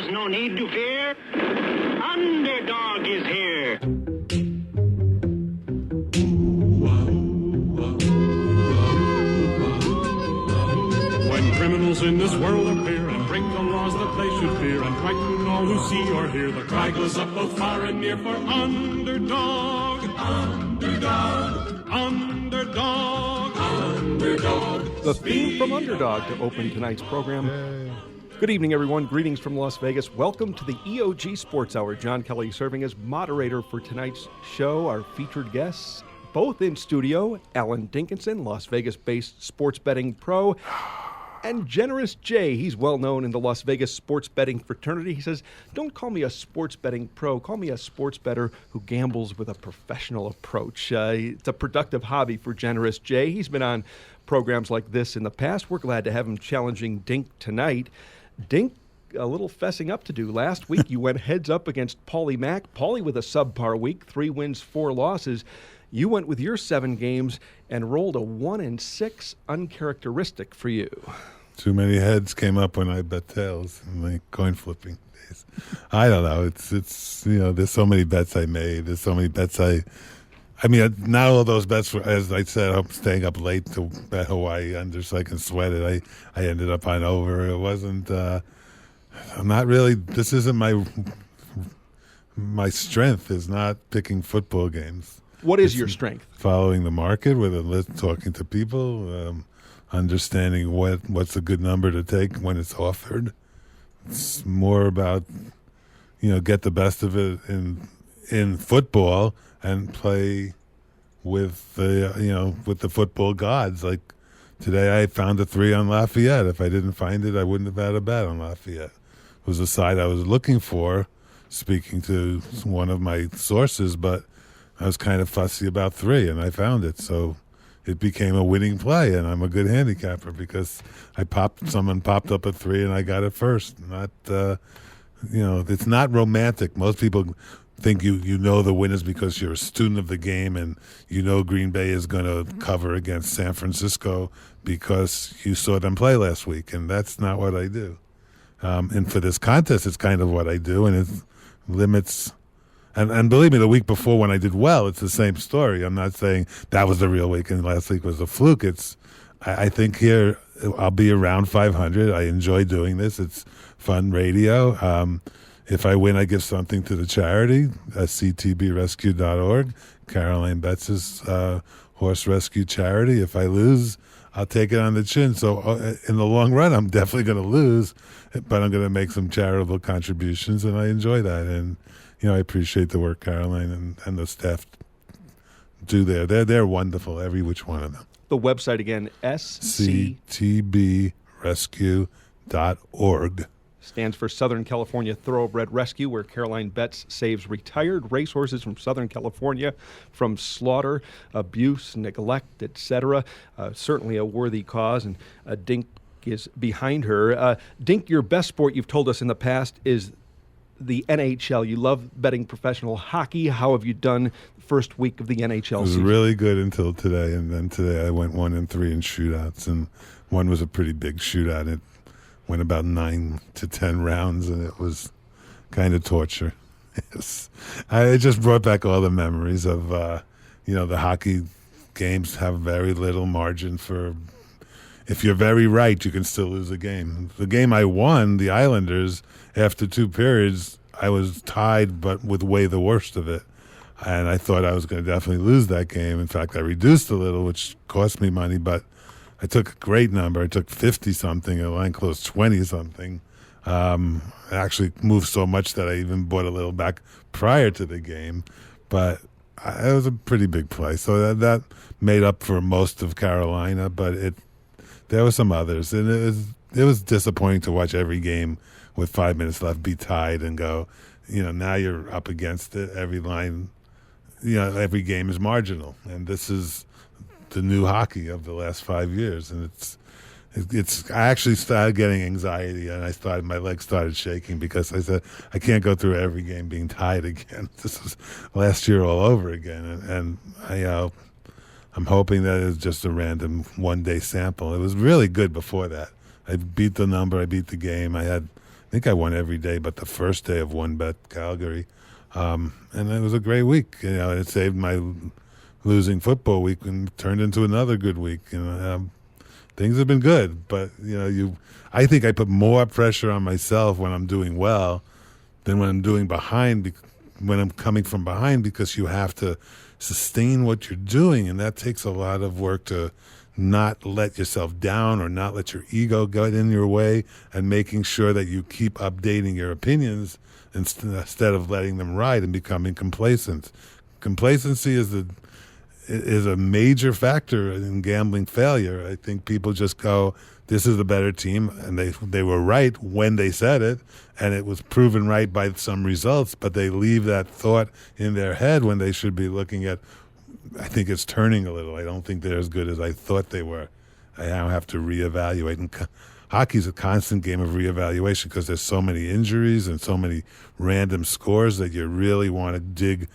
There's no need to fear. Underdog is here. When criminals in this world appear and break the laws that they should fear and frighten all who see or hear, the cry goes up both far and near for underdog, underdog, underdog, underdog. The theme from Underdog to open tonight's program. Good evening, everyone. Greetings from Las Vegas. Welcome to the EOG Sports Hour. John Kelly serving as moderator for tonight's show. Our featured guests, both in studio, Alan Dinkinson, Las Vegas-based sports betting pro, and Generous J. He's well known in the Las Vegas sports betting fraternity. He says, don't call me a sports betting pro. Call me a sports bettor who gambles with a professional approach. It's a productive hobby for Generous J. He's been on programs like this in the past. We're glad to have him challenging Dink tonight. Dink, a little fessing up to do. Last week, you went heads up against Paulie Mack. Paulie with a subpar week, 3 wins, 4 losses. You went with your 7 games and rolled a 1-6, uncharacteristic for you. Too many heads came up when I bet tails in my coin flipping days. I don't know. It's there's so many bets I made. There's so many bets I mean, not all those bets were, as I said, I'm staying up late to bet Hawaii under so I can sweat it. I ended up on over. It wasn't, I'm not really, this isn't my strength is not picking football games. What is your strength? Following the market with a list, talking to people, understanding what's a good number to take when it's offered. It's more about, get the best of it in football and play with the football gods. Like today I found a 3 on Lafayette. If I didn't find it, I wouldn't have had a bet on Lafayette. It was a side I was looking for, speaking to one of my sources, but I was kind of fussy about 3 and I found it. So it became a winning play, and I'm a good handicapper because someone popped up a 3 and I got it first. Not, it's not romantic. Most people think you know the winners because you're a student of the game and you know Green Bay is going to cover against San Francisco because you saw them play last week, and that's not what I do. And for this contest, it's kind of what I do, and it limits. And believe me, the week before when I did well, it's the same story. I'm not saying that was the real week and last week was a fluke. I think here I'll be around 500. I enjoy doing this. It's fun radio. If I win, I give something to the charity, ctbrescue.org, Caroline Betts' horse rescue charity. If I lose, I'll take it on the chin. So in the long run, I'm definitely going to lose, but I'm going to make some charitable contributions, and I enjoy that. And, I appreciate the work Caroline and the staff do there. They're wonderful, every which one of them. The website again, ctbrescue.org. Stands for Southern California Thoroughbred Rescue, where Caroline Betts saves retired racehorses from Southern California from slaughter, abuse, neglect, etc. Certainly a worthy cause, and Dink is behind her. Dink, your best sport, you've told us in the past, is the NHL. You love betting professional hockey. How have you done the first week of the NHL It was season? really good until today, and then today I went 1-3 in shootouts, and one was a pretty big shootout. It went about 9 to 10 rounds, and it was kind of torture. It just brought back all the memories of, the hockey games have very little margin for. If you're very right, you can still lose a game. The game I won, the Islanders, after 2 periods, I was tied, but with way the worst of it. And I thought I was going to definitely lose that game. In fact, I reduced a little, which cost me money, but I took a great number. I took 50-something, and the line closed 20-something. I actually moved so much that I even bought a little back prior to the game. But it was a pretty big play. So that made up for most of Carolina, but there were some others. And it was disappointing to watch every game with 5 minutes left be tied and go, now you're up against it. Every line, every game is marginal. And this is the new hockey of the last 5 years. And I actually started getting anxiety, and my legs started shaking because I said, I can't go through every game being tied again. This was last year all over again. And I'm hoping that it's just a random one-day sample. It was really good before that. I beat the number, I beat the game. I had think I won every day but the first day of One Bet Calgary. And it was a great week. It saved my losing football week and turned into another good week. Things have been good, but I think I put more pressure on myself when I'm doing well than when I'm doing behind. When I'm coming from behind, because you have to sustain what you're doing, and that takes a lot of work to not let yourself down or not let your ego get in your way, and making sure that you keep updating your opinions instead of letting them ride and becoming complacent. Complacency is a major factor in gambling failure. I think people just go, this is the better team, and they were right when they said it, and it was proven right by some results, but they leave that thought in their head when they should be looking at, I think it's turning a little. I don't think they're as good as I thought they were. I now have to reevaluate. And hockey's a constant game of reevaluation because there's so many injuries and so many random scores that you really want to dig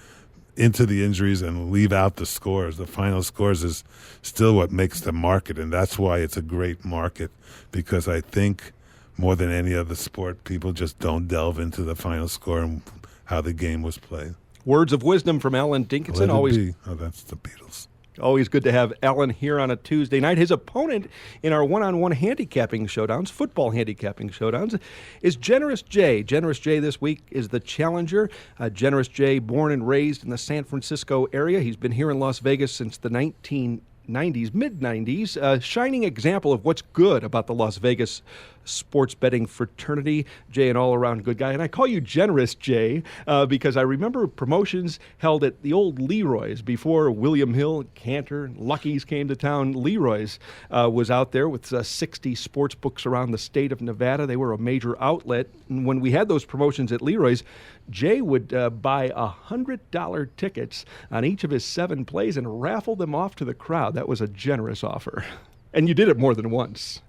into the injuries and leave out the scores. The final scores is still what makes the market, and that's why it's a great market, because I think more than any other sport, people just don't delve into the final score and how the game was played. Words of wisdom from Alan Dinkinson. That's the Beatles. Always good to have Alan here on a Tuesday night. His opponent in our one-on-one handicapping showdowns, football handicapping showdowns, is Generous J. Generous J this week is the challenger. Generous J, born and raised in the San Francisco area. He's been here in Las Vegas since the mid-90s, a shining example of what's good about the Las Vegas sports betting fraternity. Jay, an all-around good guy. And I call you Generous Jay because I remember promotions held at the old Leroy's before William Hill, Cantor, and Lucky's came to town. Leroy's was out there with 60 sports books around the state of Nevada. They were a major outlet. And when we had those promotions at Leroy's, Jay would buy $100 tickets on each of his 7 plays and raffle them off to the crowd. That was a generous offer. And you did it more than once.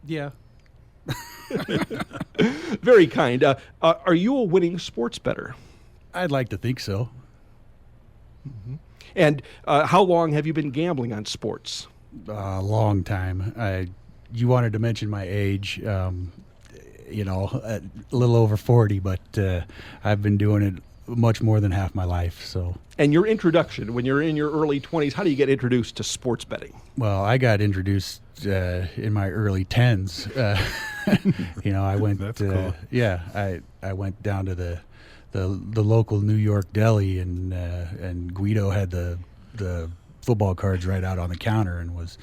Yeah. Very kind. Are you a winning sports bettor? I'd like to think so. Mm-hmm. And how long have you been gambling on sports? A long time. You wanted to mention my age. A little over 40, but I've been doing it much more than half my life. So. And your introduction, when you're in your early 20s, how do you get introduced to sports betting? Well, I got introduced in my early 10s. I went. That's cool. I went down to the local New York deli, and Guido had the football cards right out on the counter, and was.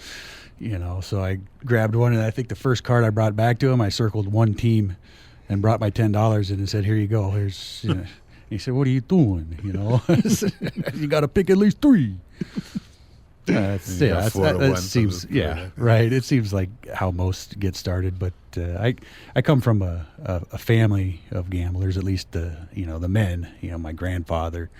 So I grabbed one, and I think the first card I brought back to him, I circled one team and brought my $10 in and said, "Here you go. Here's." He said, "What are you doing? You got to pick at least 3." That seems right. It seems like how most get started, but I come from a family of gamblers. At least the men. My grandfather.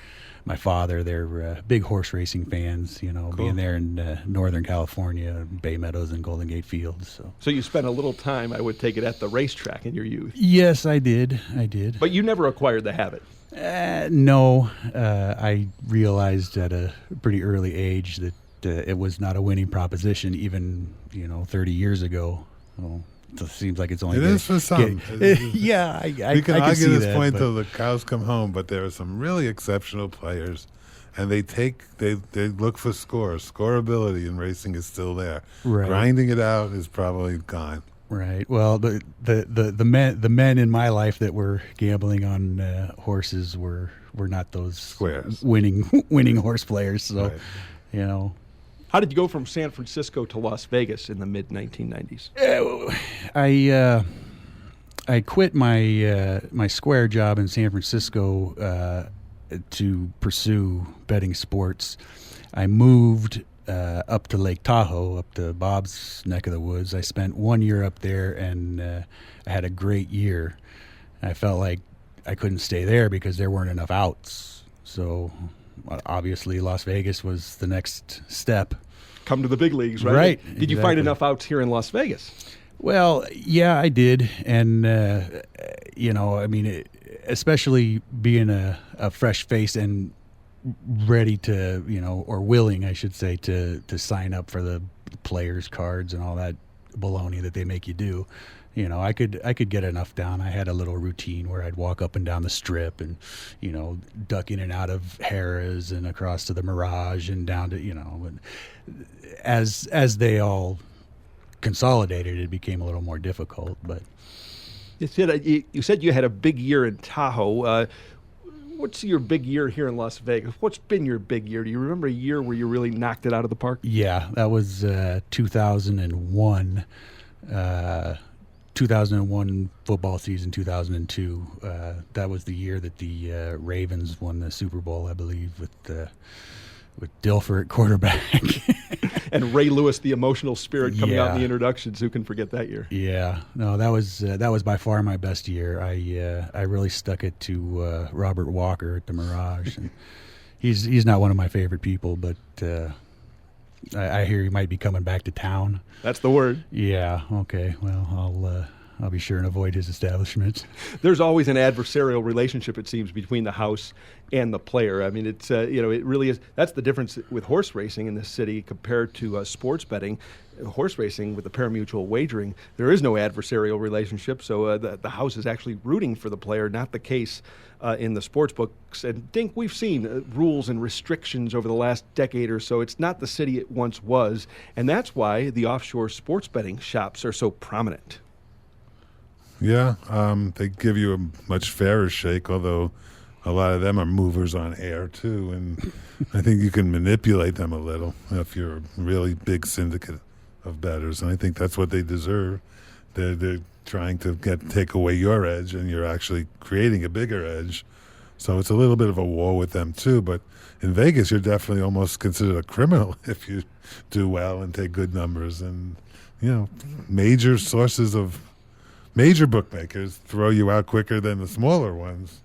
My father, they're big horse racing fans, cool. Being there in Northern California, Bay Meadows and Golden Gate Fields. So you spent a little time, I would take it, at the racetrack in your youth. Yes, I did. But you never acquired the habit. No. I realized at a pretty early age that it was not a winning proposition, even 30 years ago. Well, it seems like it's only. It is for some. I we can argue see this that, point till the cows come home, but there are some really exceptional players, and they look for scores. Scoreability in racing is still there. Right. Grinding it out is probably gone. Right. Well, the men in my life that were gambling on horses were not those squares winning horse players. So, right. How did you go from San Francisco to Las Vegas in the mid-1990s? I quit my square job in San Francisco to pursue betting sports. I moved up to Lake Tahoe, up to Bob's neck of the woods. I spent 1 year up there, and I had a great year. I felt like I couldn't stay there because there weren't enough outs. So obviously Las Vegas was the next step. Come to the big leagues, right? Right. Did exactly. you find enough outs here in Las Vegas? Well, yeah, I did. And, especially being a fresh face and ready to, or willing, I should say, to sign up for the players' cards and all that baloney that they make you do. I could get enough down. I had a little routine where I'd walk up and down the strip and, duck in and out of Harrah's and across to the Mirage and down to, and as they all consolidated, it became a little more difficult. But you said you had a big year in Tahoe. What's your big year here in Las Vegas? What's been your big year? Do you remember a year where you really knocked it out of the park? Yeah, that was 2001. 2001 football season, 2002. That was the year that the Ravens won the Super Bowl, I believe, with Dilfer at quarterback. And Ray Lewis, the emotional spirit coming out in the Yeah. introductions. Who can forget that year? Yeah, no, that was by far my best year. I really stuck it to Robert Walker at the Mirage, and he's not one of my favorite people, but I hear he might be coming back to town. That's the word. Yeah. Okay. Well, I'll be sure and avoid his establishment. There's always an adversarial relationship, it seems, between the house and the player. I mean, it's it really is. That's the difference with horse racing in this city compared to sports betting. Horse racing with the parimutuel wagering, there is no adversarial relationship, so the house is actually rooting for the player, not the case in the sports books. And Dink, we've seen rules and restrictions over the last decade or so. It's not the city it once was, and that's why the offshore sports betting shops are so prominent. Yeah, they give you a much fairer shake, although a lot of them are movers on air too, and I think you can manipulate them a little if you're a really big syndicate of bettors, and I think that's what they deserve. They're trying to take away your edge, and you're actually creating a bigger edge. So it's a little bit of a war with them too. But in Vegas, you're definitely almost considered a criminal if you do well and take good numbers. And major bookmakers throw you out quicker than the smaller ones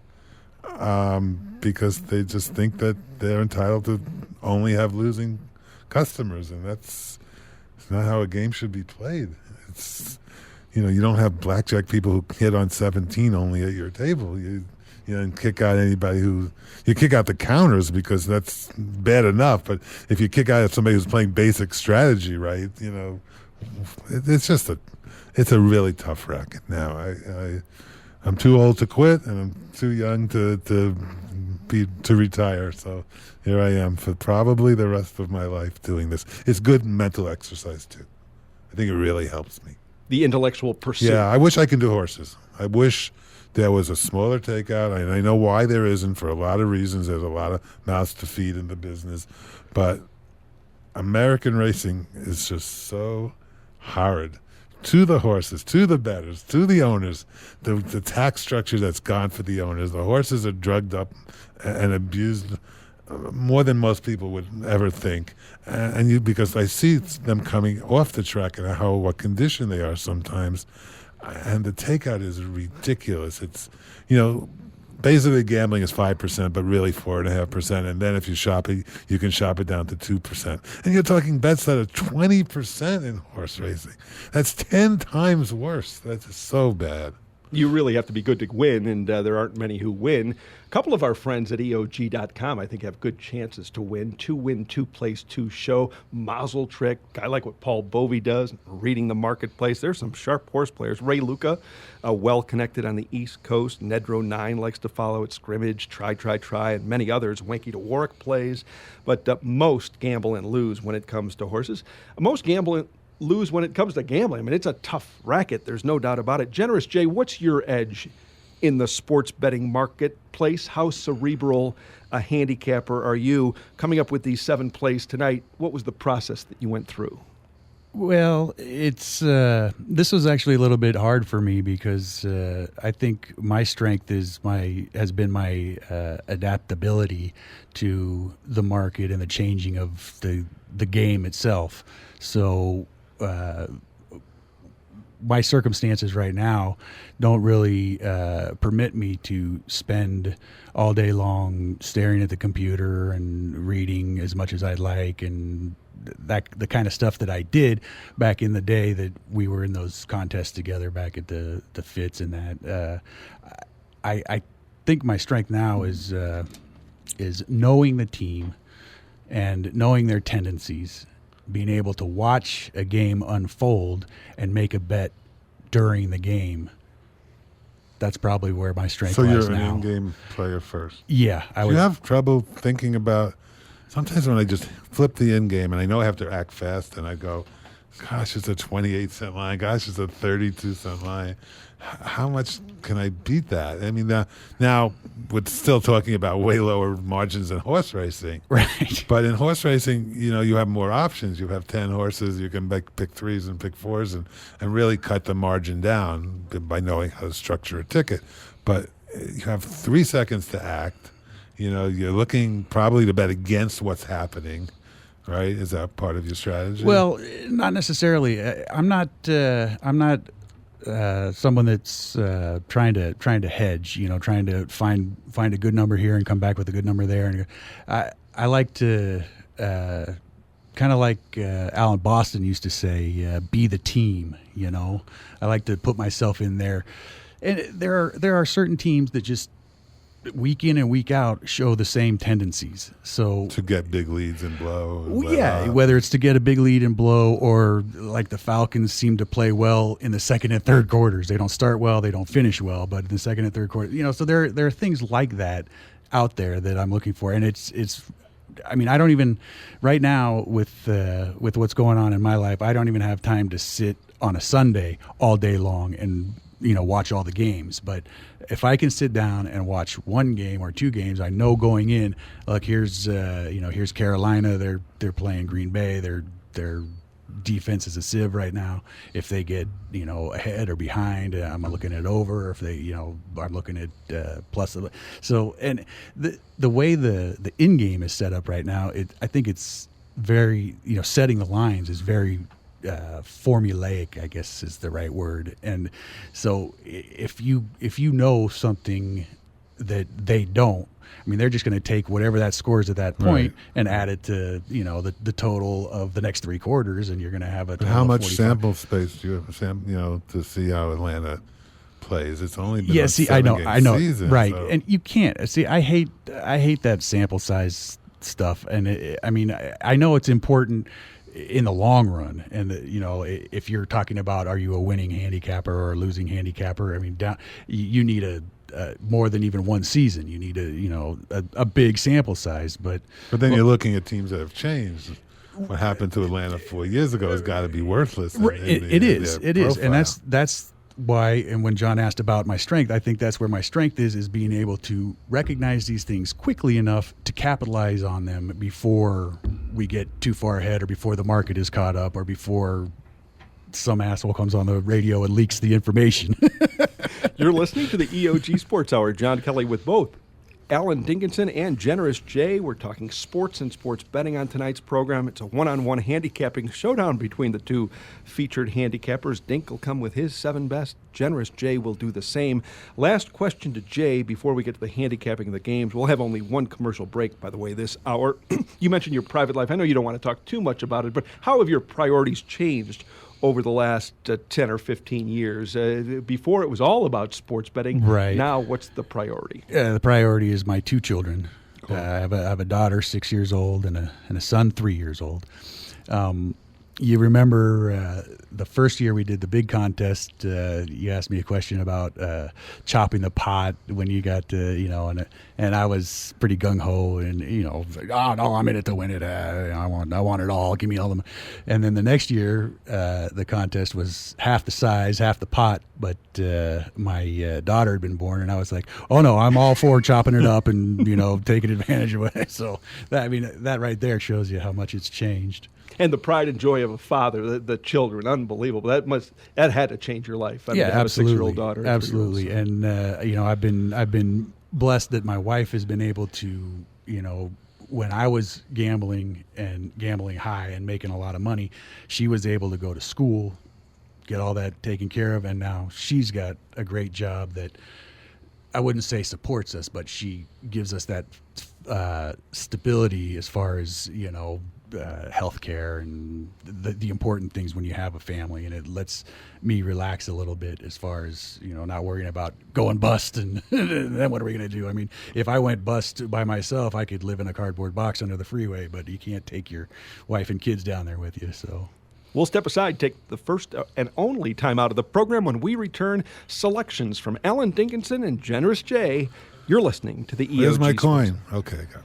because they just think that they're entitled to only have losing customers, and it's not how a game should be played. It's you don't have blackjack people who hit on 17 only at your table. You kick out anybody you kick out the counters because that's bad enough. But if you kick out somebody who's playing basic strategy, right? It's a really tough racket now. I'm too old to quit, and I'm too young to retire. So here I am for probably the rest of my life doing this. It's good mental exercise too. I think it really helps me. The intellectual pursuit. Yeah, I wish I could do horses. I wish there was a smaller takeout. I know why there isn't for a lot of reasons. There's a lot of mouths to feed in the business. But American racing is just so hard to the horses, to the bettors, to the owners. The tax structure that's gone for the owners. The horses are drugged up and abused more than most people would ever think. Because I see them coming off the track and what condition they are sometimes. And the takeout is ridiculous. It's, basically gambling is 5%, but really 4.5%. And then if you shop it, you can shop it down to 2%. And you're talking bets that are 20% in horse racing. That's 10 times worse. That's just so bad. You really have to be good to win, and there aren't many who win. A couple of our friends at EOG.com, I think, have good chances to win. 2 win, 2 place, 2 show. Mazel trick. I like what Paul Bovey does, reading the marketplace. There's some sharp horse players. Ray Luca, well-connected on the East Coast. Nedro 9 likes to follow at scrimmage. Try, and many others. Wanky to Warwick plays. But most gamble and lose when it comes to horses. Most gamble and lose when it comes to gambling. I mean, it's a tough racket. There's no doubt about it. Generous J, what's your edge in the sports betting marketplace? How cerebral a handicapper are you coming up with these 7 plays tonight? What was the process that you went through? Well, it's this was actually a little bit hard for me because I think my strength has been my adaptability to the market and the changing of the game itself. So my circumstances right now don't really permit me to spend all day long staring at the computer and reading as much as I'd like, and the kind of stuff that I did back in the day that we were in those contests together back at the Fitz and that. I think my strength now is knowing the team and knowing their tendencies, being able to watch a game unfold and make a bet during the game, that's probably where my strength So lies you're an now. in-game player first. Yeah, Do you have trouble thinking about, sometimes when I just flip the in-game and I know I have to act fast and I go, gosh, it's a 28-cent line. Gosh, it's a 32-cent line. How much can I beat that? I mean, now we're still talking about way lower margins than horse racing. Right. But in horse racing, you have more options. You have 10 horses. You can pick threes and pick fours and really cut the margin down by knowing how to structure a ticket. But you have 3 seconds to act. You're looking probably to bet against what's happening. Right? Is that part of your strategy? Well, not necessarily. I'm not someone that's trying to hedge. Trying to find a good number here and come back with a good number there. And I like to kind of like Alan Boston used to say, be the team. I like to put myself in there, and there are certain teams that just week in and week out show the same tendencies. So to get big leads and blow. Whether it's to get a big lead and blow, or like the Falcons seem to play well in the second and third quarters. They don't start well, they don't finish well, but in the second and third quarter, so there are things like that out there that I'm looking for. And it's I mean, I don't even right now with what's going on in my life, I don't even have time to sit on a Sunday all day long and watch all the games. But if I can sit down and watch one game or two games, I know going in, look, here's Carolina. They're playing Green Bay. Their defense is a sieve right now. If they get ahead or behind, I'm looking at over. If they I'm looking at plus. So, and the way the in game is set up right now, I think it's very setting the lines is very formulaic, I guess is the right word. And so if you know something that they don't, I mean, they're just going to take whatever that scores at that point and add it to the total of the next three quarters, and you're going to have a total how of much 45. sample space do you have to see how Atlanta plays? It's only been a I know season, right, so. and you can't see. I hate that sample size stuff, and I know it's important in the long run, and if you're talking about are you a winning handicapper or a losing handicapper, I mean, you need a more than even one season. You need a big sample size, but then you're looking at teams that have changed. What happened to Atlanta 4 years ago has got to be worthless. It is, and that's why. And when John asked about my strength, I think that's where my strength is being able to recognize these things quickly enough to capitalize on them before we get too far ahead, or before the market is caught up, or before some asshole comes on the radio and leaks the information. You're listening to the EOG Sports Hour. John Kelly with both Alan Dickinson and Generous J. We're talking sports and sports betting on tonight's program. It's a one-on-one handicapping showdown between the two featured handicappers. Dink will come with his 7 best. Generous J will do the same. Last question to Jay before we get to the handicapping of the games. We'll have only one commercial break, by the way, this hour. You mentioned your private life. I know you don't want to talk too much about it, but how have your priorities changed over the last 10 or 15 years? Before it was all about sports betting. Right. Now what's the priority? The priority is my 2 children. Cool. I have a daughter 6 years old and a son 3 years old. You remember the first year we did the big contest, you asked me a question about chopping the pot when you got to, and I was pretty gung-ho and, like, oh, no, I'm in it to win it. I want it all. Give me all them. And then the next year, the contest was half the size, half the pot, but my daughter had been born, and I was like, oh, no, I'm all for chopping it up and, taking advantage of it. So, that right there shows you how much it's changed. And the pride and joy of a father, the children, unbelievable. That had to change your life. I mean, Yeah, to have absolutely. a 6-year-old daughter. Absolutely. And I've been blessed that my wife has been able to, when I was gambling high and making a lot of money, she was able to go to school, get all that taken care of, and now she's got a great job that I wouldn't say supports us, but she gives us that stability as far as healthcare and the important things when you have a family, and it lets me relax a little bit as far as not worrying about going bust and then what are we going to do? I mean, if I went bust by myself, I could live in a cardboard box under the freeway, but you can't take your wife and kids down there with you. So We'll step aside, take the first and only time out of the program. When we return, selections from Alan Dinkinson and Generous J. You're listening to the EOG Where's my Sports. coin? Okay, got it.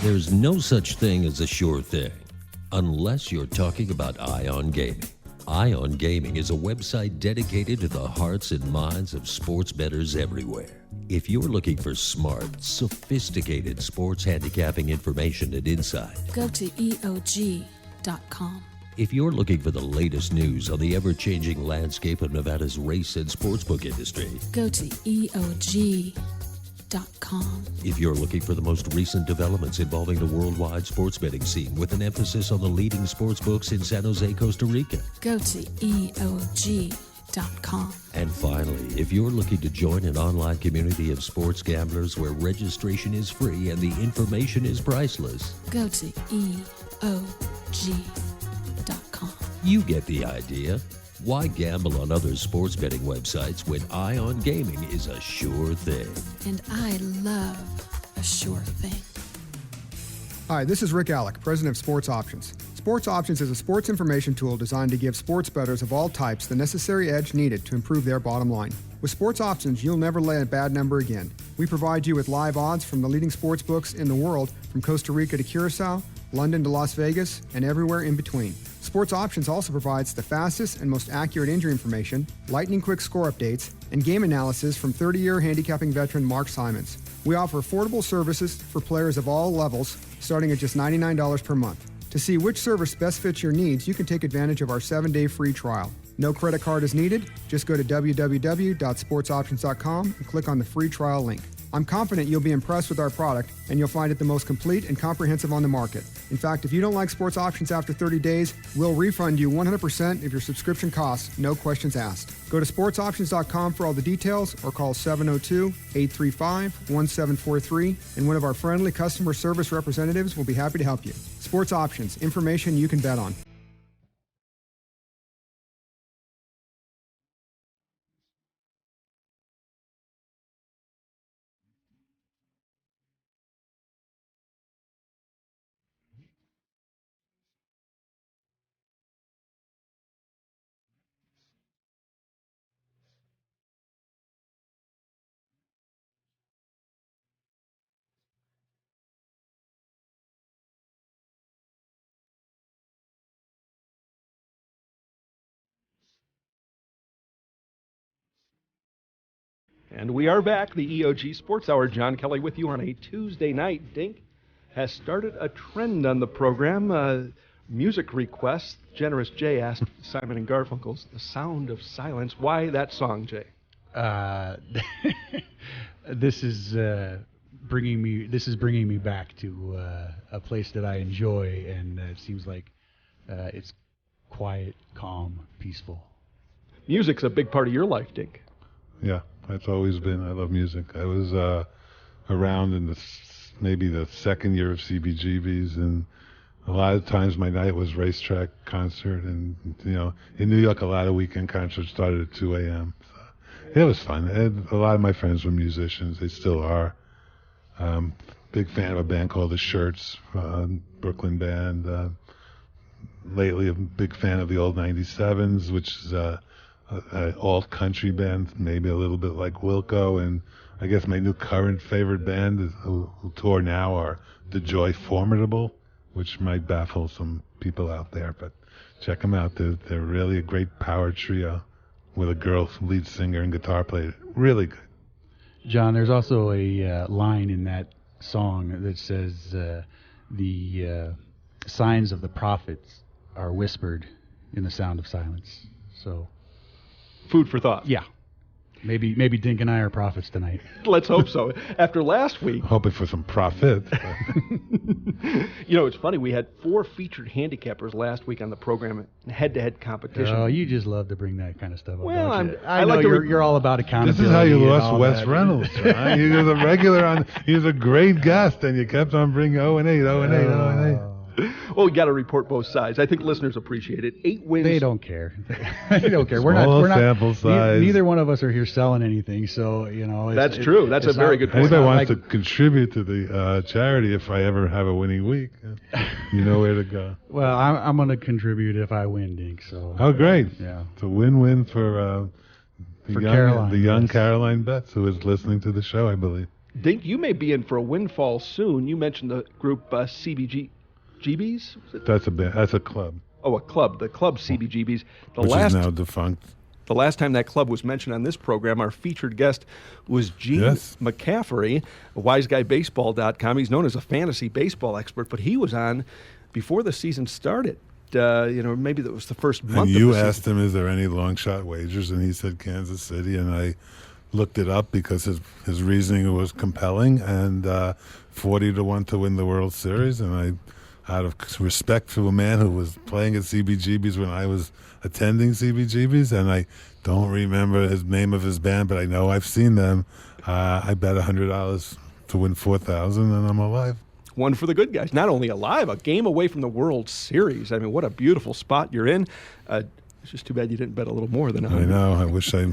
There's no such thing as a sure thing, unless you're talking about Ion Gaming. Ion Gaming is a website dedicated to the hearts and minds of sports bettors everywhere. If you're looking for smart, sophisticated sports handicapping information and insight, go to EOG.com. if you're looking for the latest news on the ever-changing landscape of Nevada's race and sportsbook industry, go to EOG.com. if you're looking for the most recent developments involving the worldwide sports betting scene with an emphasis on the leading sports books in San Jose, Costa Rica, go to EOG.com. and finally, if you're looking to join an online community of sports gamblers where registration is free and the information is priceless, go to EOG.com. you get the idea. Why gamble on other sports betting websites when Ion Gaming is a sure thing? And I love a sure thing. Hi, this is Rick Alec, president of Sports Options. Sports Options is a sports information tool designed to give sports bettors of all types the necessary edge needed to improve their bottom line. With Sports Options, you'll never lay a bad number again. We provide you with live odds from the leading sports books in the world, from Costa Rica to Curacao, London to Las Vegas, and everywhere in between. Sports Options also provides the fastest and most accurate injury information, lightning quick score updates, and game analysis from 30-year handicapping veteran Mark Simons. We offer affordable services for players of all levels, starting at just $99 per month. To see which service best fits your needs, you can take advantage of our 7-day free trial. No credit card is needed. Just go to www.sportsoptions.com and click on the free trial link. I'm confident you'll be impressed with our product, and you'll find it the most complete and comprehensive on the market. In fact, if you don't like Sports Options after 30 days, we'll refund you 100% of your subscription costs, no questions asked. Go to sportsoptions.com for all the details, or call 702-835-1743, and one of our friendly customer service representatives will be happy to help you. Sports Options, information you can bet on. And we are back, the EOG Sports Hour. John Kelly with you on a Tuesday night. Dink has started a trend on the program. Music requests. Generous J asked Simon and Garfunkel's "The Sound of Silence." Why that song, Jay? This is bringing me back to a place that I enjoy, and it seems like it's quiet, calm, peaceful. Music's a big part of your life, Dink. Yeah, that's always been. I love music. I was around in maybe the second year of CBGB's, and a lot of times my night was racetrack concert, and in New York a lot of weekend concerts started at 2 a.m. So it was fun. A lot of my friends were musicians. They still are. Big fan of a band called The Shirts, Brooklyn band. Lately a big fan of the old 97s, which is an alt country band, maybe a little bit like Wilco, and I guess my new current favorite band who tour now are The Joy Formidable, which might baffle some people out there, but check them out. They're really a great power trio with a girl lead singer and guitar player. Really good. John, there's also a line in that song that says the signs of the prophets are whispered in the sound of silence. So, Food for thought. yeah, maybe Dink and I are prophets tonight. Let's hope so. After last week, Hoping for some profit. it's funny. We had 4 featured handicappers last week on the program in head-to-head competition. Oh, you just love to bring that kind of stuff up. Well, don't you? I I know like to you're all about accountability. This is how you and lost all Wes that. Reynolds, right? He was a regular on. He was a great guest, and you kept on bringing 0 and 8, 0 and 8, 0 and 8. Well, we got to report both sides. I think listeners appreciate it. 8 wins. They don't care. They don't care. We're Small not. sample size. Neither one of us are here selling anything. So That's true. That's a very good point. Anybody wants to contribute to the charity if I ever have a winning week, you know where to go. Well, I'm going to contribute if I win, Dink. So. Oh, great. Yeah. It's a win-win for Caroline, the young yes. Caroline Betts, who is listening to the show, I believe. Dink, you may be in for a windfall soon. You mentioned the group CBGBs? That's a club. Oh, a club. The club CBGBs. Which is now defunct. The last time that club was mentioned on this program, our featured guest was Gene McCaffrey, wiseguybaseball.com. He's known as a fantasy baseball expert, but he was on before the season started. Maybe that was the first month. And you of the asked season. him, is there any long shot wagers? And he said Kansas City, and I looked it up because his reasoning was compelling, and 40-1 to win the World Series. And I, out of respect for a man who was playing at CBGB's when I was attending CBGB's, and I don't remember his name of his band, but I know I've seen them. I bet $100 to win $4,000, and I'm alive. One for the good guys. Not only alive, a game away from the World Series. I mean, what a beautiful spot you're in. It's just too bad you didn't bet a little more than 100. I know. I wish I.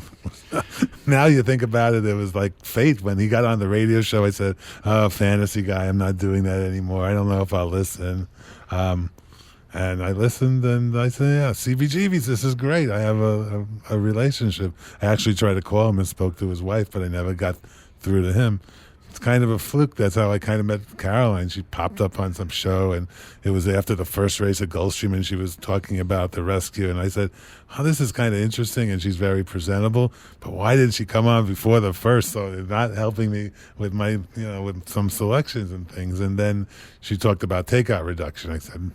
Now you think about it, it was like fate. When he got on the radio show, I said, "Oh, fantasy guy, I'm not doing that anymore. I don't know if I'll listen." And I listened, and I said, "Yeah, CBGB's. This is great. I have a relationship." I actually tried to call him and spoke to his wife, but I never got through to him. It's kind of a fluke. That's how I kind of met Caroline. She popped up on some show, and it was after the first race at Gulfstream, and she was talking about the rescue. And I said, "Oh, this is kind of interesting," and she's very presentable. But why didn't she come on before the first? So it's not helping me with my, with some selections and things. And then she talked about takeout reduction. I said,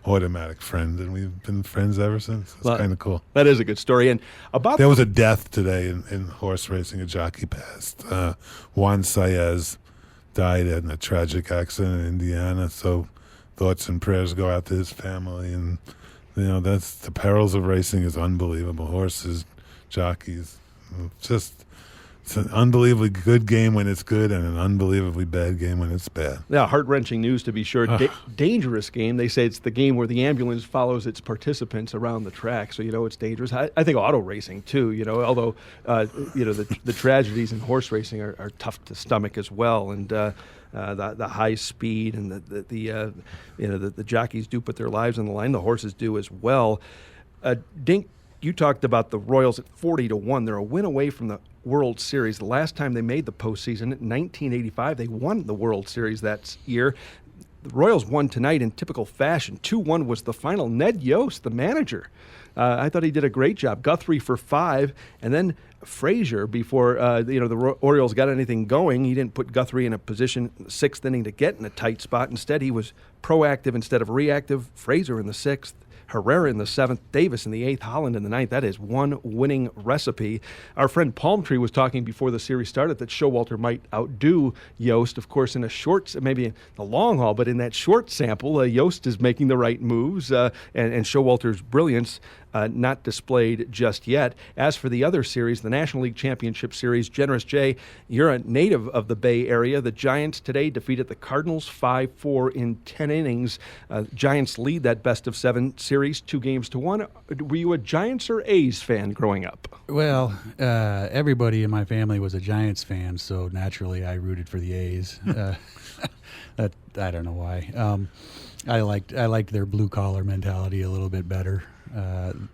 automatic friend, and we've been friends ever since. It's kind of cool. That is a good story. And about there was a death today in horse racing. A jockey passed. Juan Saez died in a tragic accident in Indiana. So thoughts and prayers go out to his family. And that's the perils of racing is unbelievable. Horses, jockeys, it's an unbelievably good game when it's good and an unbelievably bad game when it's bad. Yeah, heart-wrentching news to be sure. Dangerous game. They say it's the game where the ambulance follows its participants around the track, so it's dangerous. I think auto racing too. Although the tragedies in horse racing are tough to stomach as well, and the high speed and the jockeys do put their lives on the line. The horses do as well. Dink, you talked about the Royals at 40-1. They're a win away from the World Series. The last time they made the postseason in 1985, they won the World Series that year. The Royals won tonight in typical fashion. 2-1 was the final. Ned Yost, the manager, I thought he did a great job. Guthrie for 5, and then Frazier before the Orioles got anything going. He didn't put Guthrie in a position in the 6th inning to get in a tight spot. Instead, he was proactive instead of reactive. Frazier in the 6th. Herrera in the 7th, Davis in the 8th, Holland in the 9th. That is one winning recipe. Our friend Palmtree was talking before the series started that Showalter might outdo Yost. Of course, in a short, maybe in the long haul, but in that short sample, Yost is making the right moves, and Showalter's brilliance not displayed just yet. As for the other series, the National League Championship Series, Generous J, you're a native of the Bay Area. The Giants today defeated the Cardinals 5-4 in 10 innings. Giants lead that best-of-7 series 2-1. Were you a Giants or A's fan growing up? Well, everybody in my family was a Giants fan, so naturally I rooted for the A's. I don't know why. I liked their blue-collar mentality a little bit better.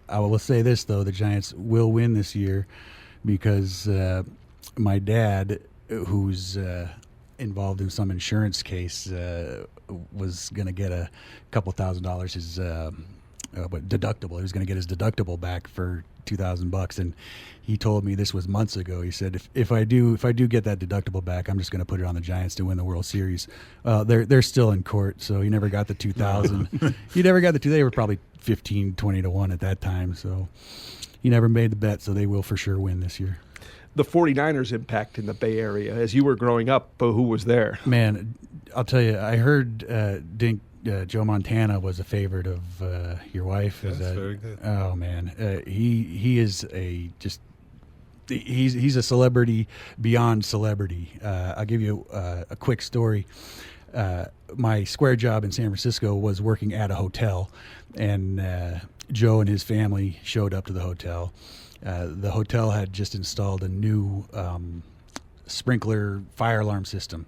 I will say this, though, the Giants will win this year because my dad, who's involved in some insurance case, was going to get a couple $1,000 his deductible. He was going to get his deductible back for $2,000, and he told me this was months ago. He said, if I do get that deductible back, I'm just going to put it on the Giants to win the World Series. They're still in court, so he never got the 2,000. He never got the two. They were probably 15-20-1 at that time, so he never made the bet. So they will for sure win this year. The 49ers impact in the Bay Area as you were growing up. Who was there? Man, I'll tell you. I heard Dink. Joe Montana was a favorite of your wife. That's very good. Oh man, he is he's a celebrity beyond celebrity. I'll give you a quick story. my square job in San Francisco was working at a hotel, and Joe and his family showed up to the hotel. The hotel had just installed a new sprinkler fire alarm system,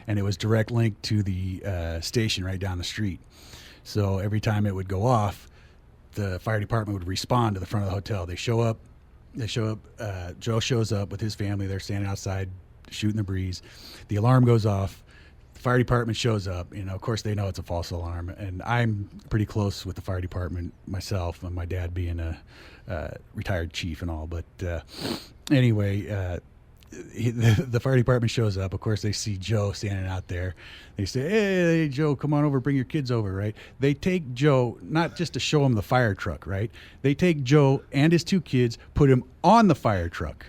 and it was direct linked to the station right down the street. So every time it would go off, the fire department would respond to the front of the hotel. They show up. Joe shows up with his family. They're standing outside shooting the breeze. The alarm goes off. The fire department shows up. Of course, they know it's a false alarm. And I'm pretty close with the fire department myself, and my dad being a retired chief and all. But anyway, the fire department shows up. Of course, they see Joe standing out there. They say, hey, Joe, come on over, bring your kids over, right? They take Joe, not just to show him the fire truck, right? They take Joe and his 2 kids, put him on the fire truck.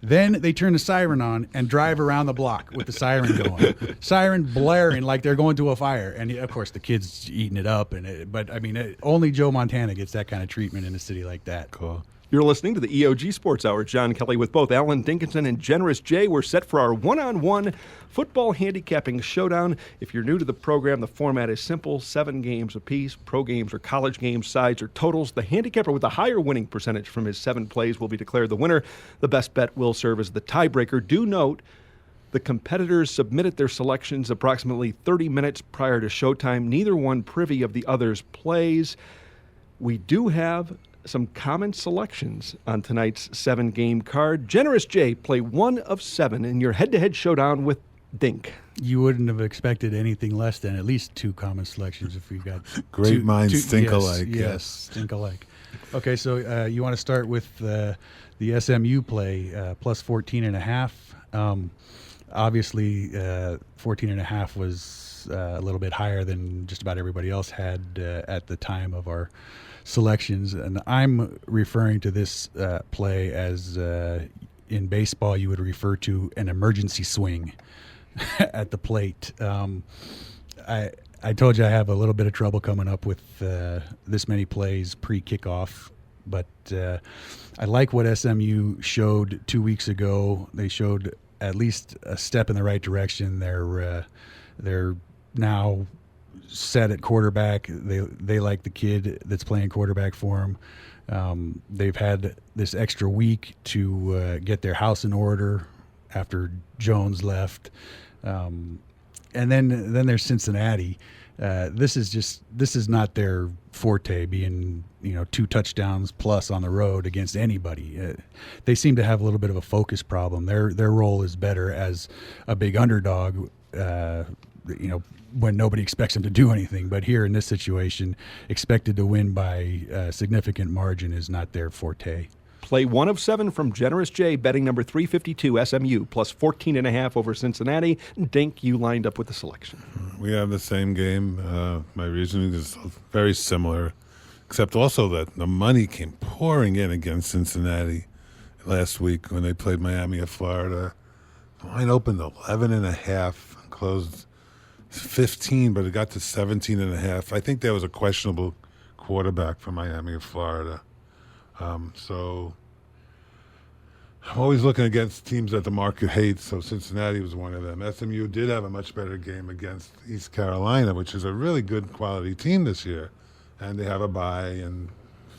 Then they turn the siren on and drive around the block with the siren going. Siren blaring like they're going to a fire. And, of course, the kid's eating it up. But only Joe Montana gets that kind of treatment in a city like that. Cool. You're listening to the EOG Sports Hour. John Kelly with both Alan Dinkinson and Generous J. We're set for our one-on-one football handicapping showdown. If you're new to the program, the format is simple. 7 games apiece, pro games or college games, sides or totals. The handicapper with the higher winning percentage from his 7 plays will be declared the winner. The best bet will serve as the tiebreaker. Do note, the competitors submitted their selections approximately 30 minutes prior to showtime. Neither one privy of the other's plays. We do have some common selections on tonight's 7-game card. Generous J, play 1 of 7 in your head-to-head showdown with Dink. You wouldn't have expected anything less than at least 2 common selections if we got Great minds think yes, alike. Yes, think alike. Okay, so you want to start with the SMU play, plus 14.5. Obviously, 14.5 was a little bit higher than just about everybody else had at the time of our selections, and I'm referring to this play as in baseball you would refer to an emergency swing at the plate. I told you I have a little bit of trouble coming up with this many plays pre-kickoff, but I like what SMU showed 2 weeks ago. They showed at least a step in the right direction. They're now set at quarterback. They like the kid that's playing quarterback for them. They've had this extra week to get their house in order after Jones left, and then there's Cincinnati. This is not their forte, being 2 touchdowns plus on the road against anybody. They seem to have a little bit of a focus problem. Their role is better as a big underdog. When nobody expects them to do anything. But here in this situation, expected to win by a significant margin is not their forte. Play 1 of 7 from Generous J, betting number 352, SMU, plus 14.5 over Cincinnati. Dink, you lined up with the selection. We have the same game. My reasoning is very similar, except also that the money came pouring in against Cincinnati last week when they played Miami of Florida. The line opened 11.5, closed 15, but it got to 17.5. I think there was a questionable quarterback for Miami of Florida. So I'm always looking against teams that the market hates, so Cincinnati was one of them. SMU did have a much better game against East Carolina, which is a really good quality team this year. And they have a bye, and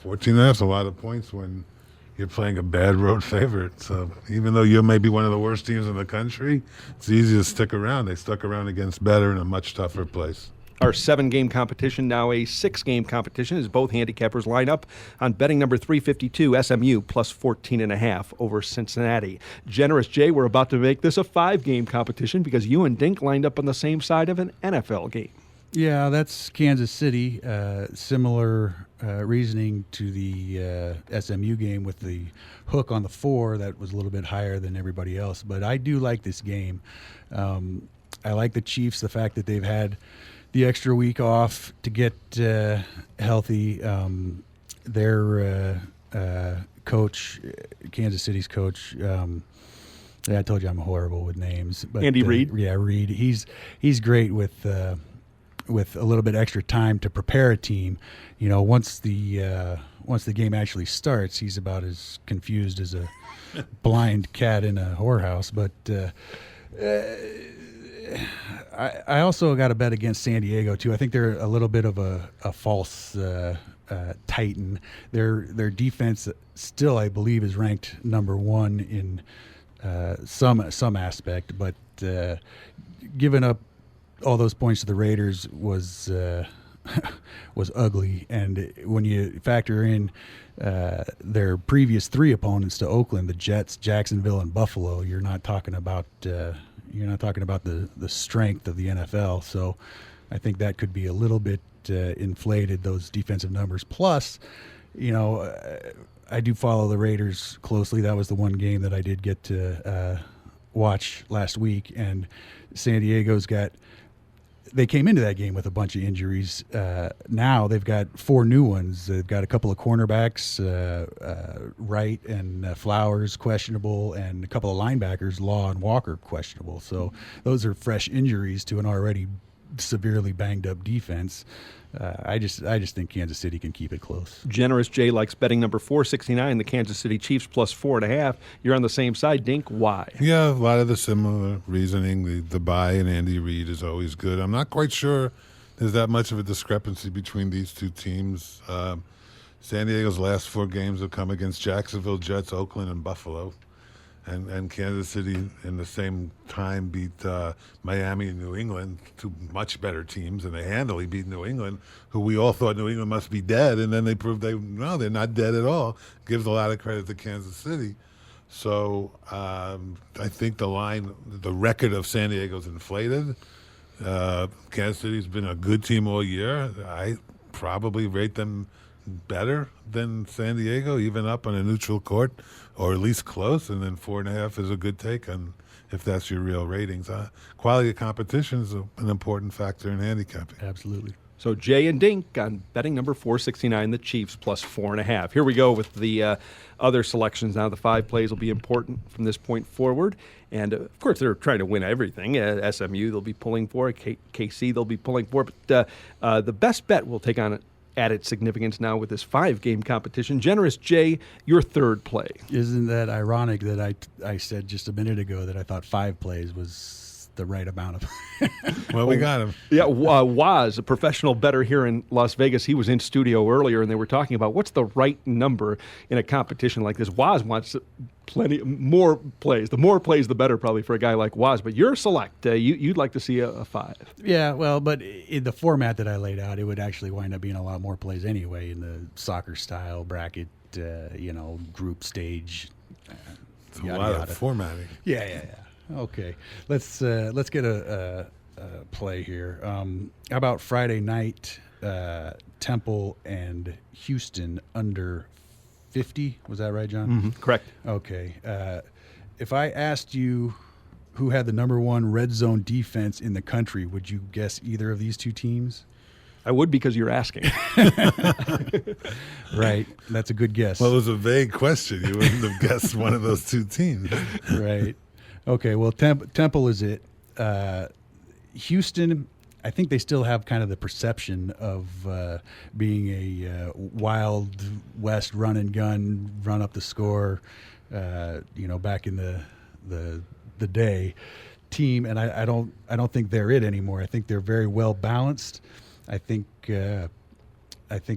14.5 is a lot of points when you're playing a bad road favorite. So even though you're maybe one of the worst teams in the country, it's easy to stick around. They stuck around against better in a much tougher place. Our 7-game competition, now a 6-game competition, as both handicappers line up on betting number 352, SMU, plus 14.5 over Cincinnati. Generous J, we're about to make this a 5-game competition because you and Dink lined up on the same side of an NFL game. Yeah, that's Kansas City. Similar reasoning to the SMU game with the hook on the 4 that was a little bit higher than everybody else. But I do like this game. I like the Chiefs, the fact that they've had the extra week off to get healthy. Their coach, Kansas City's coach, I told you I'm horrible with names. But, Andy Reid? Yeah, Reid. He's great with a little bit extra time to prepare a team. Once the game actually starts, he's about as confused as a blind cat in a whorehouse. But I also got to bet against San Diego too. I think they're a little bit of a false titan. Their defense still, I believe, is ranked number 1 in some aspect, but giving up all those points to the Raiders was ugly. And when you factor in their previous 3 opponents to Oakland, the Jets, Jacksonville, and Buffalo, you're not talking about the strength of the NFL. So I think that could be a little bit inflated, those defensive numbers. Plus, I do follow the Raiders closely. That was the one game that I did get to watch last week, and San Diego's they came into that game with a bunch of injuries. Now they've got 4 new ones. They've got a couple of cornerbacks, Wright and Flowers questionable, and a couple of linebackers, Law and Walker, questionable. So those are fresh injuries to an already severely banged up defense. I just think Kansas City can keep it close. Generous J likes betting number 469, the Kansas City Chiefs plus 4.5. You're on the same side. Dink, why? Yeah, a lot of the similar reasoning. The buy in Andy Reid is always good. I'm not quite sure there's that much of a discrepancy between these two teams. San Diego's last 4 games have come against Jacksonville, Jets, Oakland, and Buffalo. And Kansas City in the same time beat Miami and New England, 2 much better teams, and they handily beat New England, who we all thought New England must be dead, and then they proved they're not dead at all. Gives a lot of credit to Kansas City. So I think the record of San Diego's inflated. Kansas City's been a good team all year. I probably rate them better than San Diego, even up on a neutral court, or at least close, and then 4.5 is a good take on if that's your real ratings. Quality of competition is an important factor in handicapping. Absolutely. So Jay and Dink on betting number 469, the Chiefs plus 4.5. Here we go with the other selections now. The 5 plays will be important from this point forward. And, of course, they're trying to win everything. SMU they'll be pulling for, KC they'll be pulling for. But the best bet will take on added significance now with this 5-game competition. Generous J, your 3rd play. Isn't that ironic that I said just a minute ago that I thought 5 plays was the right amount of Well, we got him. Yeah, Waz, a professional bettor here in Las Vegas, he was in studio earlier, and they were talking about what's the right number in a competition like this. Waz wants plenty more plays. The more plays, the better, probably, for a guy like Waz. But you're select. You'd like to see a 5. Yeah, well, but in the format that I laid out, it would actually wind up being a lot more plays anyway in the soccer-style bracket, group stage. It's a lot of formatting. Yeah. Okay, let's get a play here. How about Friday night, Temple and Houston under 50? Was that right, John? Mm-hmm. Correct. Okay. If I asked you who had the number 1 red zone defense in the country, would you guess either of these 2 teams? I would, because you're asking. Right. That's a good guess. Well, it was a vague question. You wouldn't have guessed one of those 2 teams. Right. Okay, well, Temple is it. Houston, I think they still have kind of the perception of being a Wild West run and gun, run up the score, back in the day team, and I don't think they're it anymore. I think they're very well balanced. I think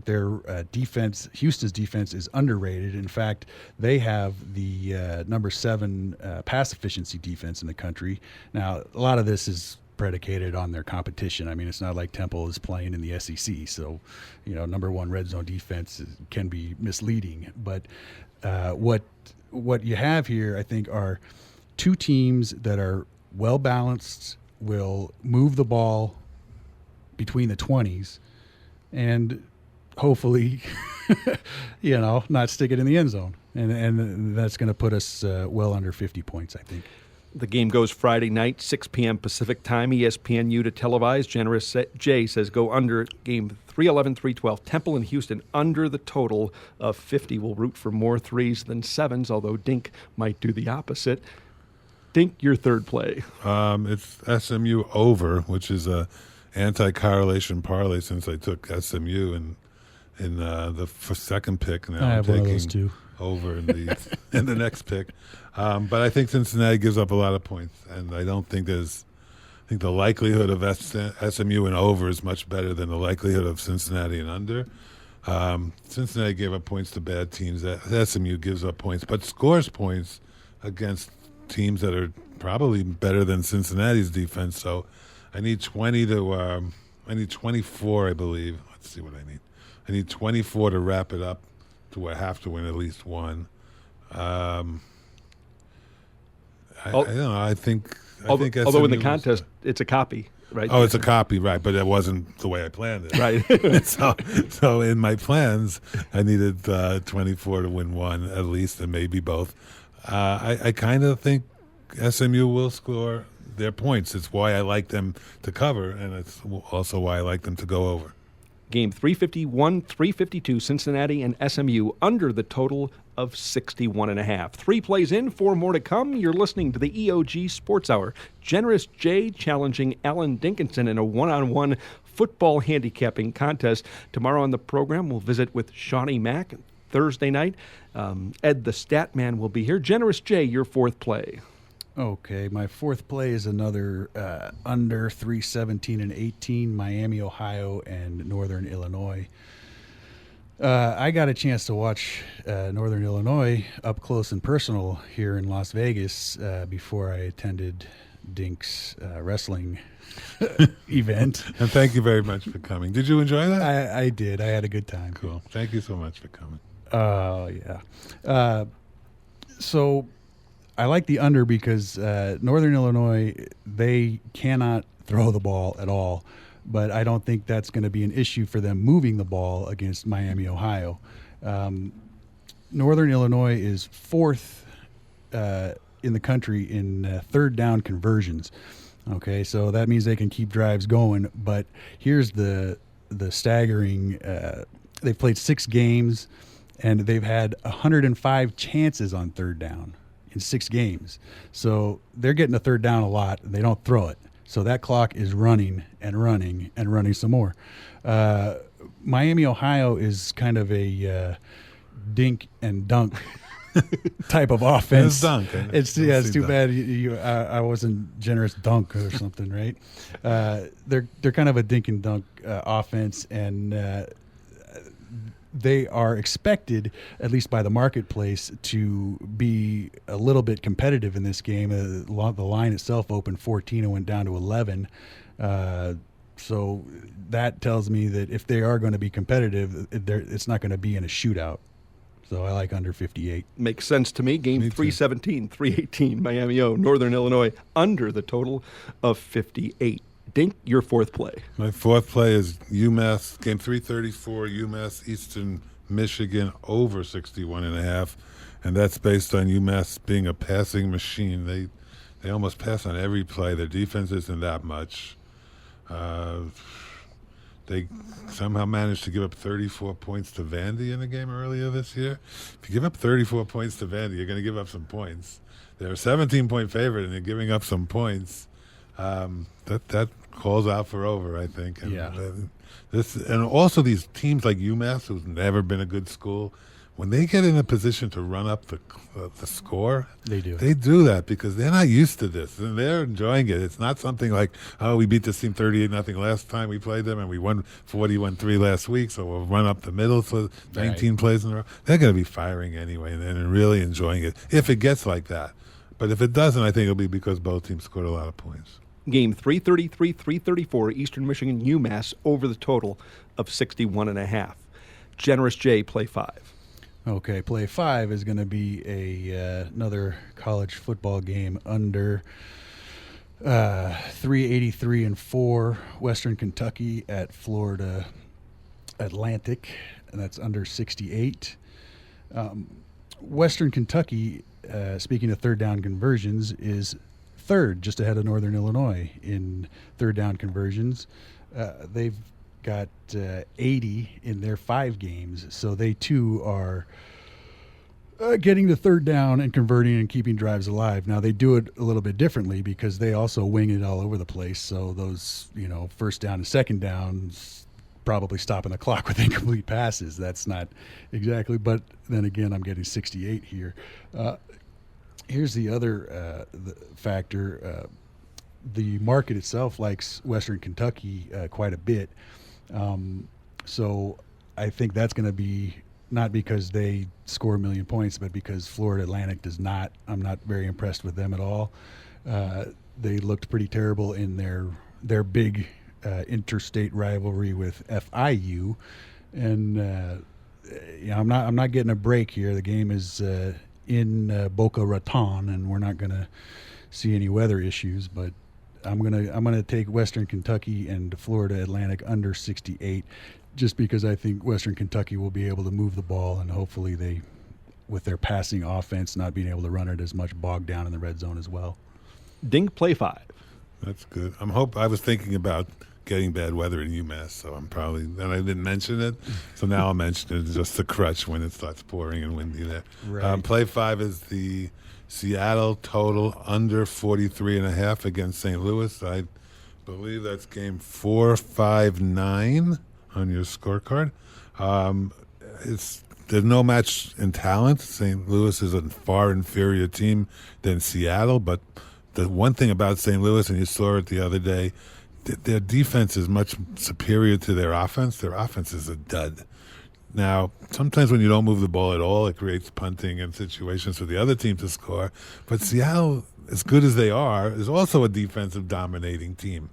their defense, Houston's defense, is underrated. In fact, they have the number 7 pass efficiency defense in the country. Now, a lot of this is predicated on their competition. I mean, it's not like Temple is playing in the SEC, so number 1 red zone defense can be misleading. But what you have here, I think, are 2 teams that are well balanced, will move the ball between the 20s, and hopefully, not stick it in the end zone. And that's going to put us well under 50 points, I think. The game goes Friday night, 6 p.m. Pacific time, ESPNU to televise. Generous J says go under game 311-312. Temple and Houston under the total of 50. Will root for more 3s than 7s, although Dink might do the opposite. Dink, your 3rd play. It's SMU over, which is a anti-correlation parlay since I took SMU in the 2nd pick. Now I have I'm one of taking those too. over in the next pick. But I think Cincinnati gives up a lot of points, and I don't think there's think the likelihood of SMU and over is much better than the likelihood of Cincinnati and under. Cincinnati gave up points to bad teams. SMU gives up points, but scores points against teams that are probably better than Cincinnati's defense. So I need 24, I believe. Let's see what I need. I need 24 to wrap it up to I have to win at least one. I don't know. I think Although in SMU the contest, it's a copy, right? Oh, it's a copy, right? But it wasn't the way I planned it, right? so in my plans, I needed 24 to win one at least, and maybe both. I kind of think SMU will score their points. It's why I like them to cover, and it's also why I like them to go over. Game 351, 352, Cincinnati and SMU under the total of 61.5. 3 plays in, 4 more to come. You're listening to the EOG Sports Hour. Generous J challenging Alan Dinkinson in a one-on-one football handicapping contest. Tomorrow on the program, we'll visit with Shawnee Mack. Thursday night, Ed the Stat Man will be here. Generous J, your 4th play. Okay, my 4th play is another under 317 and 18, Miami, Ohio, and Northern Illinois. I got a chance to watch Northern Illinois up close and personal here in Las Vegas before I attended Dink's wrestling event. And thank you very much for coming. Did you enjoy that? I did. I had a good time. Cool. Thank you so much for coming. Oh, yeah. So I like the under because Northern Illinois, they cannot throw the ball at all, but I don't think that's going to be an issue for them moving the ball against Miami, Ohio. Northern Illinois is 4th in the country in 3rd down conversions. Okay, so that means they can keep drives going, but here's the staggering, they've played 6 games, and they've had 105 chances on 3rd down in 6 games. So they're getting a 3rd down a lot, and they don't throw it. So that clock is running and running and running some more. Miami, Ohio is kind of a dink and dunk type of offense. It's dunk. It's too bad I wasn't generous dunk or something, right? They're kind of a dink and dunk offense, and they are expected, at least by the marketplace, to be a little bit competitive in this game. The line itself opened 14 and went down to 11. So that tells me that if they are going to be competitive, it's not going to be in a shootout. So I like under 58. Makes sense to me. Game 317, 318, Miami O, Northern Illinois, under the total of 58. Dink, your 4th play. My 4th play is UMass, game 334, UMass Eastern Michigan over 61.5, and that's based on UMass being a passing machine. They almost pass on every play. Their defense isn't that much. They somehow managed to give up 34 points to Vandy in the game earlier this year. If you give up 34 points to Vandy, you're going to give up some points. They're a 17-point favorite, and they're giving up some points. That calls out for over, I think. And, and also these teams like UMass, who's never been a good school, when they get in a position to run up the score, they do that because they're not used to this, and they're enjoying it. It's not something like, oh, we beat this team 38-0 last time we played them, and we won 41-3 last week, so we'll run up the middle for 19 plays in a row. They're going to be firing anyway and really enjoying it if it gets like that. But if it doesn't, I think it'll be because both teams scored a lot of points. Game 333, 334, Eastern Michigan, UMass, over the total of 61.5. Generous J, play 5. Okay, play 5 is going to be another college football game under 383 and 4, Western Kentucky at Florida Atlantic, and that's under 68. Western Kentucky, speaking of 3rd down conversions, is 3rd, just ahead of Northern Illinois in 3rd down conversions. They've got 80 in their 5 games, so they too are getting to 3rd down and converting and keeping drives alive. Now they do it a little bit differently because they also wing it all over the place. So those 1st down and 2nd downs probably stopping the clock with incomplete passes. That's not exactly, but then again, I'm getting 68 here. Here's the other factor. the market itself likes Western Kentucky quite a bit. So I think that's going to be not because they score 1 million points, but because Florida Atlantic does not. I'm not very impressed with them at all. They looked pretty terrible in their big interstate rivalry with FIU, and I'm not getting a break here. The game is in Boca Raton, and we're not going to see any weather issues, but I'm gonna take Western Kentucky and Florida Atlantic under 68, just because I think Western Kentucky will be able to move the ball, and hopefully they, with their passing offense not being able to run it as much, bogged down in the red zone as well. Dink, play 5. That's good. I was thinking about getting bad weather in UMass, so I'm probably, and I didn't mention it, so now I'll mention it, just the crutch when it starts pouring and windy there. Right. Play 5 is the Seattle total under 43.5 against St. Louis. I believe that's game 459 on your scorecard. There's no match in talent. St. Louis is a far inferior team than Seattle, but the one thing about St. Louis, and you saw it the other day, their defense is much superior to their offense. Their offense is a dud. Now, sometimes when you don't move the ball at all, it creates punting and situations for the other team to score. But Seattle, as good as they are, is also a defensive dominating team.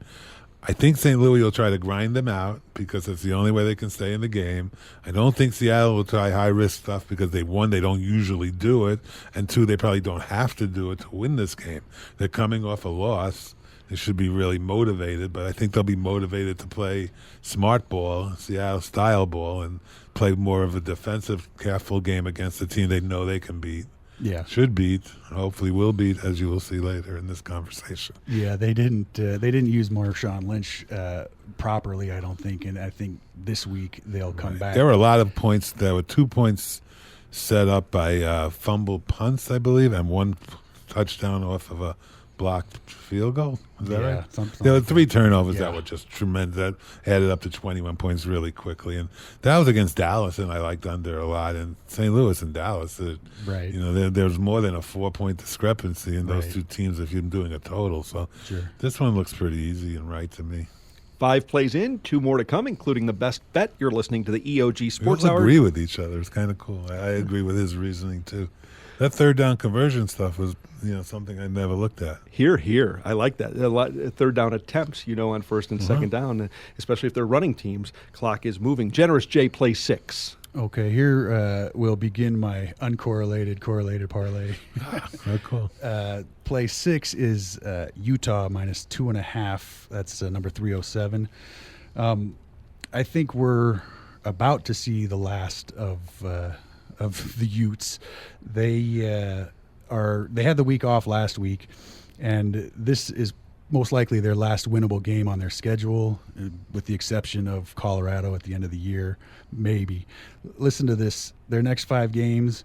I think St. Louis will try to grind them out because it's the only way they can stay in the game. I don't think Seattle will try high-risk stuff because they don't usually do it, and 2, they probably don't have to do it to win this game. They're coming off a loss. They should be really motivated, but I think they'll be motivated to play smart ball, Seattle-style ball, and play more of a defensive, careful game against a team they know they can beat. Yeah, should beat, hopefully will beat, as you will see later in this conversation. Yeah, they didn't use Marshawn Lynch properly, I don't think, and I think this week they'll come back. There were a lot of points. There were 2 points set up by fumble punts, I believe, and 1 touchdown off of a blocked field goal. Is that right? There were 3 turnovers that were just tremendous. That added up to 21 points really quickly. And that was against Dallas, and I liked under a lot. And St. Louis and Dallas, right. There's more than a 4-point discrepancy in those 2 teams if you're doing a total. So this one looks pretty easy and right to me. 5 plays in, 2 more to come, including the best bet. You're listening to the EOG Sports We Hour. agree with each other. It's kind of cool. I agree with his reasoning, too. That third down conversion stuff was, something I never looked at. Here. I like that. A lot, third down attempts, on first and second down, especially if they're running teams. Clock is moving. Generous J, play 6. Okay, here we'll begin my uncorrelated correlated parlay. Very cool. Play 6 is Utah minus 2.5. That's number 307. I think we're about to see the last of the Utes. They had the week off last week, and this is most likely their last winnable game on their schedule, with the exception of Colorado at the end of the year, maybe. Listen to this. Their next 5 games: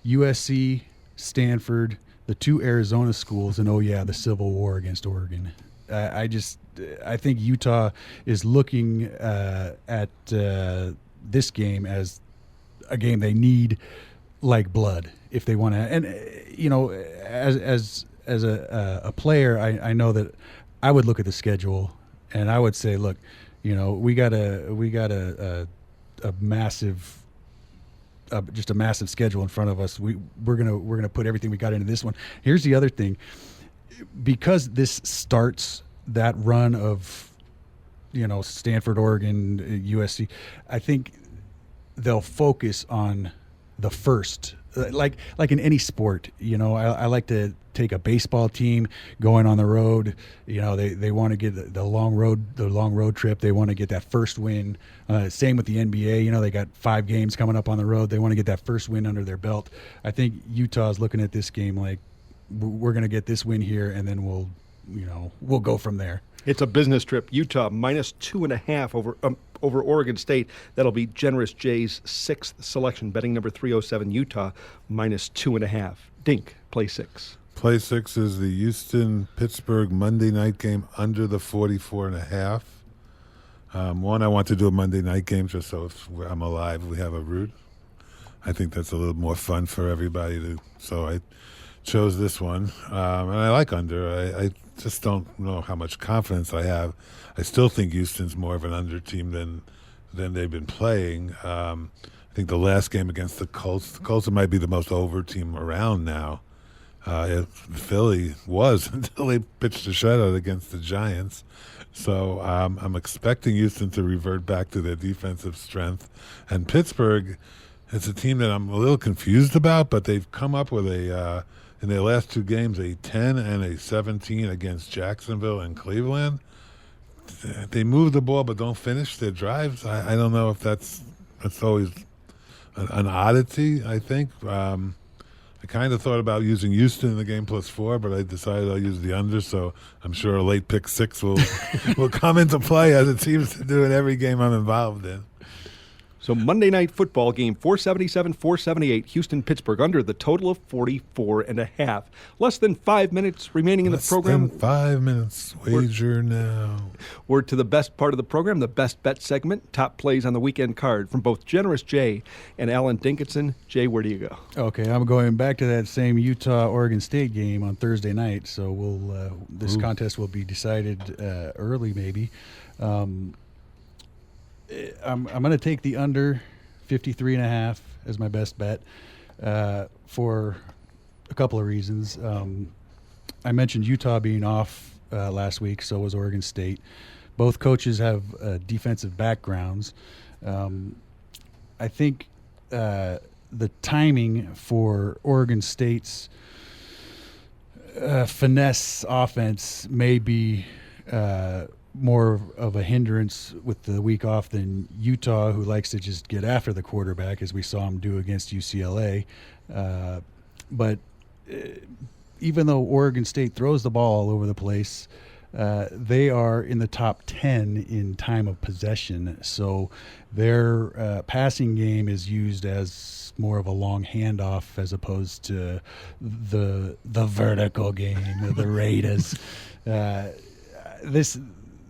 USC, Stanford, the 2 Arizona schools, and the Civil War against Oregon. I think Utah is looking at this game as a game they need like blood if they want to. And as a player, I know that I would look at the schedule and I would say, look, we got a massive just a massive schedule in front of us. We're gonna put everything we got into this one. Here's the other thing, because this starts that run of Stanford, Oregon, USC. I think they'll focus on the first, like in any sport. I like to take a baseball team going on the road. They want to get the long road trip. They want to get that first win. Same with the NBA. They got 5 games coming up on the road. They want to get that first win under their belt. I think Utah's looking at this game like, we're going to get this win here, and then we'll go from there. It's a business trip. Utah minus 2.5 over Oregon State. That'll be Generous J's 6th selection, betting number 307. Utah minus 2.5. Dink, play 6. Play 6 is the Houston-Pittsburgh Monday night game under the 44.5. One, I want to do a Monday night game just so if I'm alive, we have a root. I think that's a little more fun for everybody. So I chose this one, and I like under. I just don't know how much confidence I have. I still think Houston's more of an under team than they've been playing. I think the last game against the Colts might be the most over team around now. Philly was until they pitched a shutout against the Giants. So I'm expecting Houston to revert back to their defensive strength. And Pittsburgh, it's a team that I'm a little confused about, but they've come up with in their last two games, a 10 and a 17 against Jacksonville and Cleveland. They move the ball but don't finish their drives. I don't know if that's always an oddity, I think. I kind of thought about using Houston in the game +4, but I decided I'll use the under, so I'm sure a late pick 6 will come into play, as it seems to do in every game I'm involved in. So Monday Night Football game 477-478, Houston-Pittsburgh, under the total of 44.5. Less than 5 minutes remaining in the program. Less than 5 minutes. Wager now. We're to the best part of the program, the Best Bet segment. Top plays on the weekend card from both Generous J and Alan Dinkinson. Jay, where do you go? Okay, I'm going back to that same Utah-Oregon State game on Thursday night, so this contest will be decided early maybe. I'm going to take the under 53.5 as my best bet for a couple of reasons. I mentioned Utah being off last week, so was Oregon State. Both coaches have defensive backgrounds. I think the timing for Oregon State's finesse offense may be more of a hindrance with the week off than Utah, who likes to just get after the quarterback, as we saw him do against UCLA. But even though Oregon State throws the ball all over the place, they are in the top 10 in time of possession. So their passing game is used as more of a long handoff as opposed to the vertical game of the Raiders.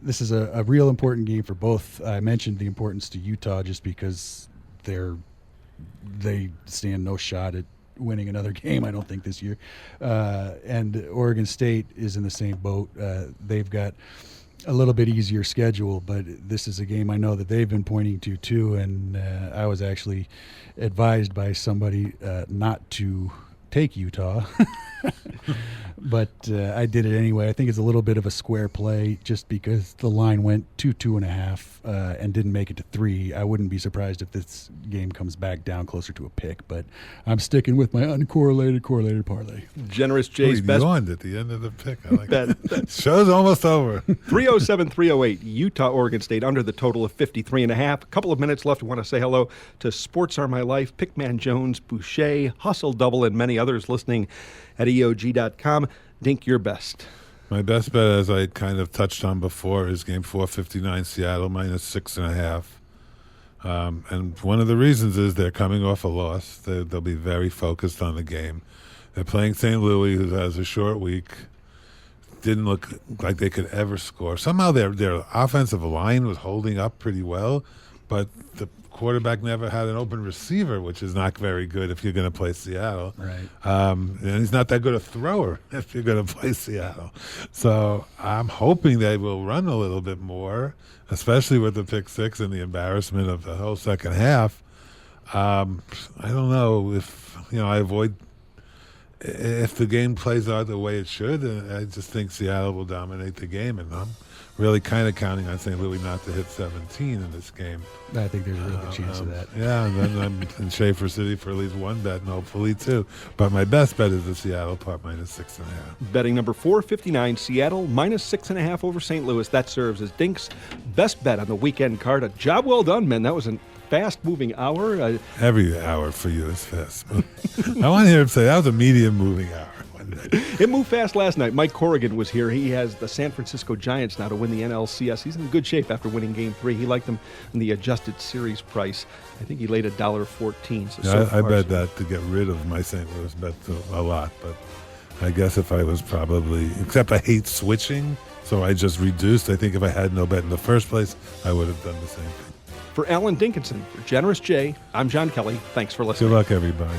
This is a real important game for both. I mentioned the importance to Utah just because they stand no shot at winning another game, I don't think, this year. And Oregon State is in the same boat. They've got a little bit easier schedule, but this is a game I know that they've been pointing to too, and I was actually advised by somebody not to take Utah. But I did it anyway. I think it's a little bit of a square play just because the line went to 2.5 and didn't make it to 3. I wouldn't be surprised if this game comes back down closer to a pick, but I'm sticking with my uncorrelated correlated parlay. Generous J's You best yawned at the end of the pick. I like that. Show's almost over. 307-308, Utah, Oregon State, under the total of 53.5. A couple of minutes left. We want to say hello to Sports Are My Life, Pickman Jones, Boucher, Hustle Double, and many others listening at EOG.com. Dink, your best. My best bet, as I kind of touched on before, is game 459, Seattle -6.5. And one of the reasons is they're coming off a loss. They'll be very focused on the game. They're playing St. Louis, who has a short week. Didn't look like they could ever score. Somehow their offensive line was holding up pretty well, but the quarterback never had an open receiver, which is not very good if you're going to play Seattle. Right. And he's not that good a thrower if you're going to play Seattle. So I'm hoping they will run a little bit more, especially with the pick 6 and the embarrassment of the whole second half. I don't know if, I avoid if the game plays out the way it should. I just think Seattle will dominate the game, and I'm really kind of counting on St. Louis not to hit 17 in this game. I think there's a really good chance of that. Yeah, and then I'm in Schaefer City for at least one bet, and hopefully two. But my best bet is the Seattle part -6.5. Betting number 459, Seattle -6.5 over St. Louis. That serves as Dink's best bet on the weekend card. A job well done, men. That was a fast-moving hour. Every hour for you is fast. I want to hear him say that was a medium-moving hour. It moved fast last night. Mike Corrigan was here. He has the San Francisco Giants now to win the NLCS. He's in good shape after winning Game 3. He liked them in the adjusted series price. I think he laid $1.14. So I bet that to get rid of my St. Louis bet a lot. But I guess if I was probably, except I hate switching, so I just reduced. I think if I had no bet in the first place, I would have done the same thing. For Alan Dinkinson, for Generous J, I'm John Kelly. Thanks for listening. Good luck, everybody.